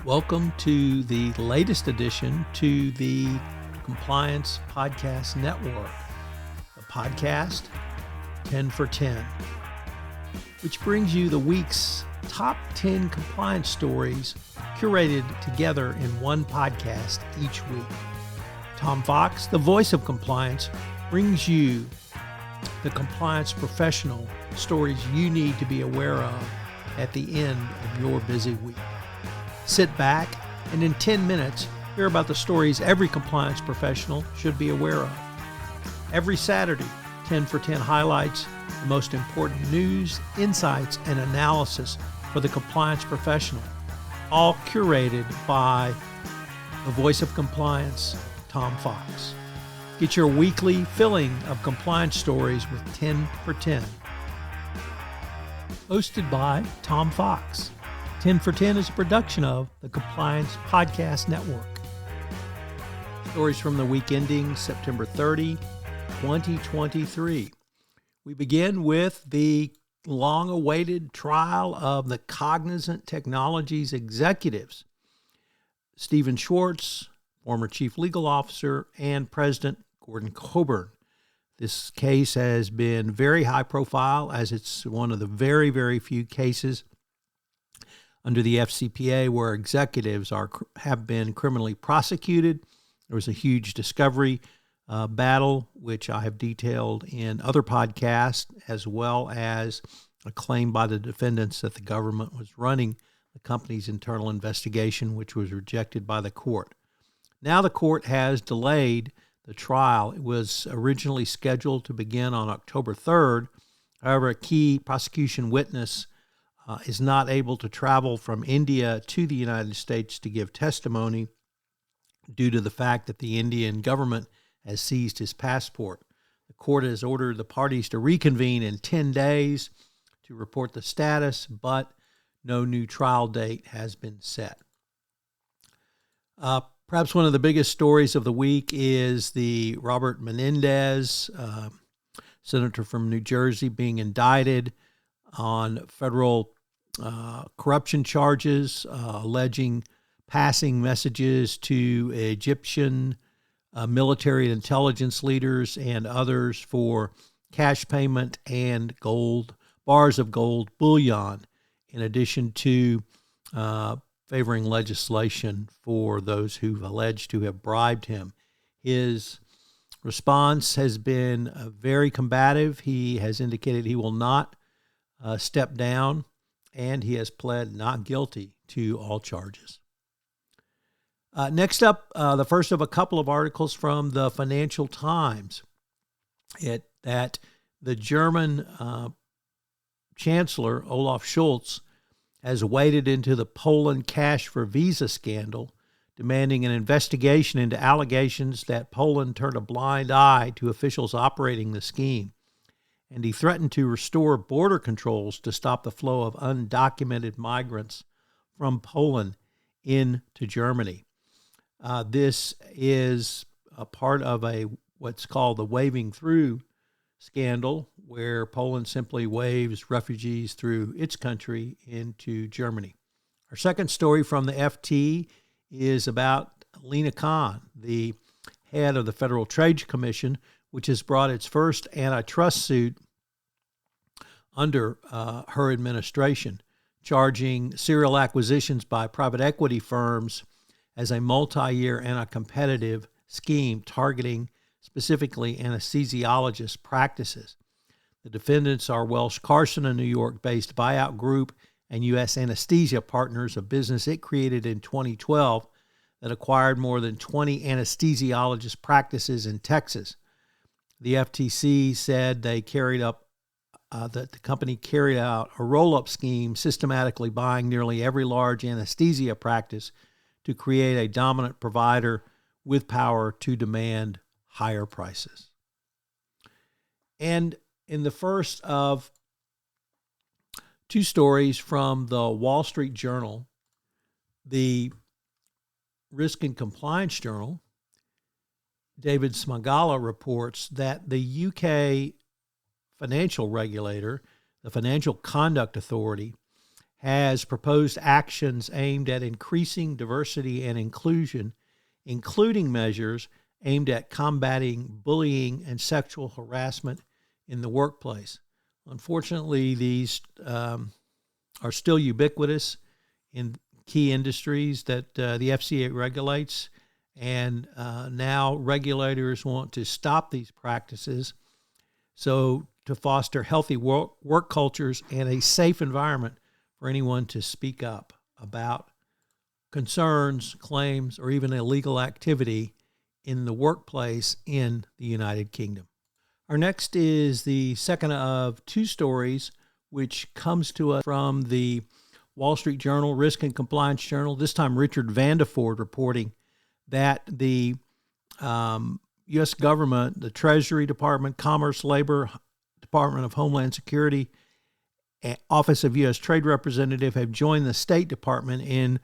Welcome to the latest addition to the Compliance Podcast Network, the podcast 10 for 10, which brings you the week's top 10 compliance stories curated together in one podcast each week. Tom Fox, the voice of compliance, brings you the compliance professional stories you need to be aware of at the end of your busy week. Sit back and in 10 minutes, hear about the stories every compliance professional should be aware of. Every Saturday, 10 for 10 highlights the most important news, insights, and analysis for the compliance professional, all curated by the voice of compliance, Tom Fox. Get your weekly filling of compliance stories with 10 for 10. Hosted by Tom Fox. 10 for 10 is a production of the Compliance Podcast Network. Stories from the week ending September 30, 2023. We begin with the long-awaited trial of the Cognizant Technologies executives, Stephen Schwartz, former chief legal officer, and President Gordon Coburn. This case has been very high profile, as it's one of the very, very few cases under the FCPA where executives have been criminally prosecuted. There was a huge discovery battle, which I have detailed in other podcasts, as well as a claim by the defendants that the government was running the company's internal investigation, which was rejected by the court. Now the court has delayed the trial. It was originally scheduled to begin on October 3rd. However, a key prosecution witness is not able to travel from India to the United States to give testimony due to the fact that the Indian government has seized his passport. The court has ordered the parties to reconvene in 10 days to report the status, but no new trial date has been set. Perhaps one of the biggest stories of the week is the Robert Menendez, senator from New Jersey, being indicted on federal corruption charges, alleging passing messages to Egyptian military and intelligence leaders and others for cash payment and bars of gold bullion, in addition to favoring legislation for those who've alleged to have bribed him. His response has been very combative. He has indicated he will not step down, and he has pled not guilty to all charges. Next up, the first of a couple of articles from the Financial Times, that the German Chancellor, Olaf Scholz, has waded into the Poland cash for Visa scandal, demanding an investigation into allegations that Poland turned a blind eye to officials operating the scheme. And he threatened to restore border controls to stop the flow of undocumented migrants from Poland into Germany. This is a part of what's called the waving through scandal, where Poland simply waves refugees through its country into Germany. Our second story from the FT is about Lina Khan, the head of the Federal Trade Commission, which has brought its first antitrust suit under her administration, charging serial acquisitions by private equity firms as a multi-year anti-competitive scheme targeting specifically anesthesiologist practices. The defendants are Welsh Carson, a New York-based buyout group, and U.S. Anesthesia Partners, a business it created in 2012 that acquired more than 20 anesthesiologist practices in Texas. The FTC said that the company carried out a roll-up scheme, systematically buying nearly every large anesthesia practice to create a dominant provider with power to demand higher prices. And in the first of two stories from the Wall Street Journal, the Risk and Compliance Journal, David Smagala reports that the UK financial regulator, the Financial Conduct Authority, has proposed actions aimed at increasing diversity and inclusion, including measures aimed at combating bullying and sexual harassment in the workplace. Unfortunately, these are still ubiquitous in key industries that the FCA regulates, and now regulators want to stop these practices so to foster healthy work cultures and a safe environment for anyone to speak up about concerns, claims, or even illegal activity in the workplace in the United Kingdom. Our next is the second of two stories, which comes to us from the Wall Street Journal, Risk and Compliance Journal. This time, Richard Vandeford reporting that the U.S. government, the Treasury Department, Commerce, Labor, Department of Homeland Security, Office of U.S. Trade Representative have joined the State Department in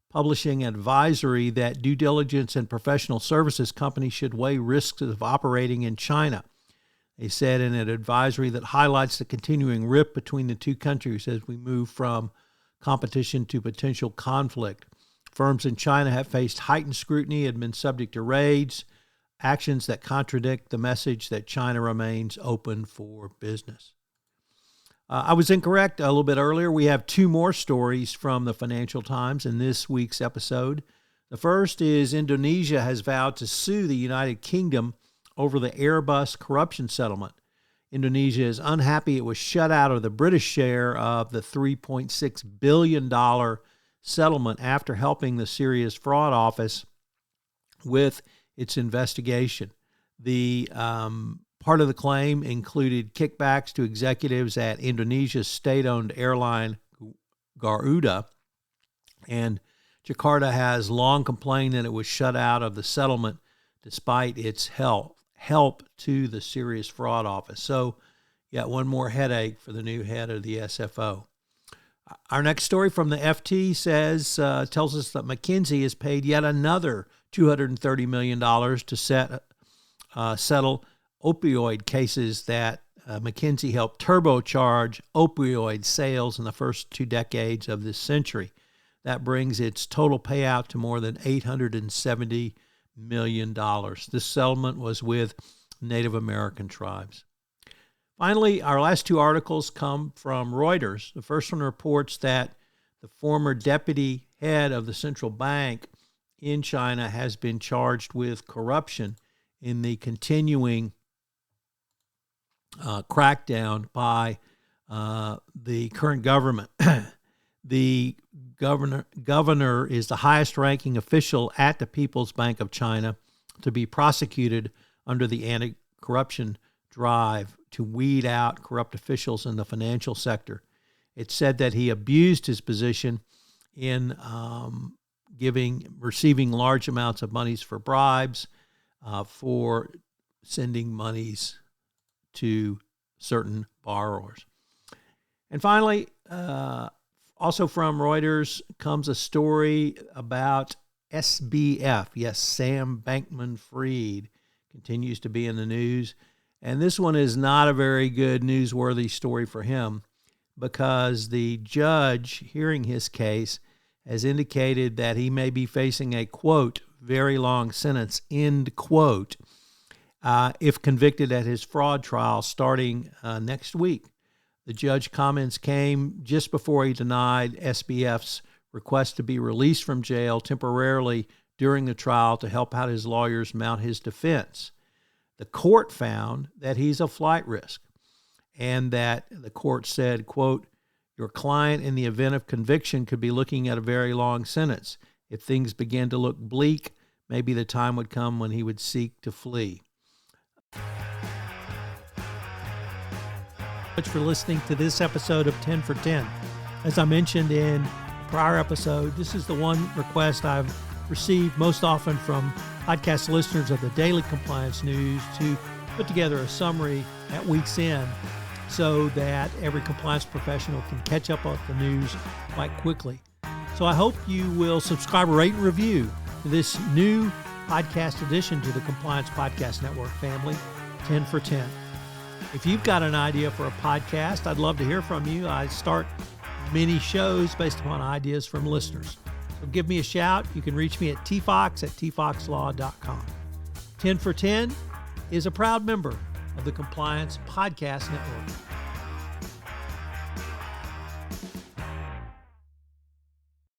publishing advisory that due diligence and professional services companies should weigh risks of operating in China. They said in an advisory that highlights the continuing rift between the two countries as we move from competition to potential conflict. Firms in China have faced heightened scrutiny and been subject to raids, actions that contradict the message that China remains open for business. I was incorrect a little bit earlier. We have two more stories from the Financial Times in this week's episode. The first is Indonesia has vowed to sue the United Kingdom over the Airbus corruption settlement. Indonesia is unhappy it was shut out of the British share of the $3.6 billion settlement after helping the Serious Fraud Office with its investigation. The part of the claim included kickbacks to executives at Indonesia's state-owned airline Garuda, and Jakarta has long complained that it was shut out of the settlement despite its help to the Serious Fraud Office. So, yet one more headache for the new head of the SFO. Our next story from the FT tells us that McKinsey has paid yet another $230 million to settle opioid cases that McKinsey helped turbocharge opioid sales in the first 2 decades of this century. That brings its total payout to more than $870 million. This settlement was with Native American tribes. Finally, our last two articles come from Reuters. The first one reports that the former deputy head of the central bank in China has been charged with corruption in the continuing crackdown by the current government. The governor is the highest-ranking official at the People's Bank of China to be prosecuted under the anti-corruption drive to weed out corrupt officials in the financial sector. It said that he abused his position in receiving large amounts of monies for bribes, for sending monies to certain borrowers. And finally, also from Reuters comes a story about SBF. Yes, Sam Bankman-Fried continues to be in the news. And this one is not a very good newsworthy story for him because the judge hearing his case has indicated that he may be facing a, quote, very long sentence, end quote, if convicted at his fraud trial starting next week. The judge comments came just before he denied SBF's request to be released from jail temporarily during the trial to help out his lawyers mount his defense. The court found that he's a flight risk and that the court said, quote, your client in the event of conviction could be looking at a very long sentence. If things begin to look bleak, maybe the time would come when he would seek to flee. Much for listening to this episode of 10 for 10. As I mentioned in a prior episode, this is the one request I've received most often from podcast listeners of the Daily Compliance News to put together a summary at week's end so that every compliance professional can catch up on the news quite quickly. So I hope you will subscribe, rate, and review this new podcast addition to the Compliance Podcast Network family, 10 for 10. If you've got an idea for a podcast, I'd love to hear from you. I start many shows based upon ideas from listeners. So give me a shout. You can reach me at tfox@tfoxlaw.com. 10 for 10 is a proud member of the Compliance Podcast Network.